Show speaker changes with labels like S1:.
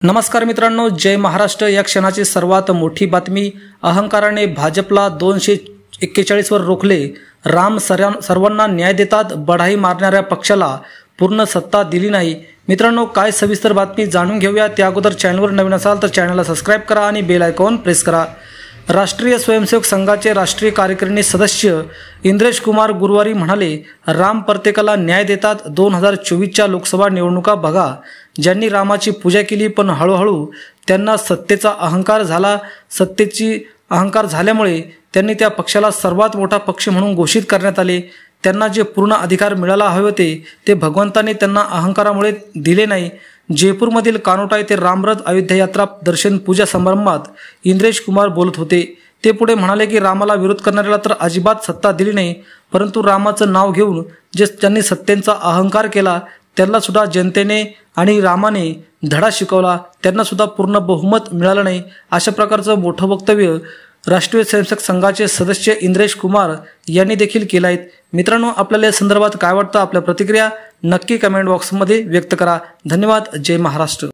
S1: नमस्कार मित्रांनो, जय महाराष्ट्र। या क्षणाची सर्वात मोठी बातमी, अहंकाराने भाजपला 241 वर रोखले, राम सर्वांना न्याय देतात, बढाई मारणाऱ्या पक्षाला पूर्ण सत्ता दिली नाही। मित्रांनो, काय सविस्तर बातमी जाणून घेऊया। त्या अगोदर चॅनलवर नवीन असाल तर चॅनलला सबस्क्राइब करा आणि बेल आयकॉन प्रेस करा। राष्ट्रीय स्वयंसेवक संघाचे राष्ट्रीय कार्यकारिणी सदस्य इंद्रेश कुमार गुरुवारी म्हणाले, राम प्रत्येकाला न्याय देतात। 2024च्या लोकसभा निवडणुका बघा, ज्यांनी रामाची पूजा केली पण हळूहळू त्यांना सत्तेचा अहंकार झाला। सत्तेची अहंकार झाल्यामुळे त्यांनी त्या पक्षाला सर्वात मोठा पक्ष म्हणून घोषित करण्यात आले। त्यांना जे पूर्ण अधिकार मिळायला हवे होते ते भगवंताने त्यांना अहंकारामुळे दिले नाही। जयपूरमधील कानोटा येथे रामरथ अयोध्या यात्रा दर्शन पूजा समारंभात इंद्रेश कुमार बोलत होते। ते पुढे म्हणाले की रामाला विरोध करणाऱ्याला तर अजिबात सत्ता दिली नाही, परंतु रामाचं नाव घेऊन ज्यांनी सत्तेचा अहंकार केला त्यांना सुद्धा जनतेने आणि रामाने धडा शिकवला, त्यांना सुद्धा पूर्ण बहुमत मिळालं नाही। अशा प्रकारचं मोठं वक्तव्य राष्ट्रीय स्वयंसेवक संघाचे सदस्य इंद्रेश कुमार यांनी देखील केलं आहे। मित्रांनो, आपल्याला या संदर्भात काय वाटतं? आपल्या प्रतिक्रिया नक्की कमेंट बॉक्समध्ये व्यक्त करा। धन्यवाद। जय महाराष्ट्र।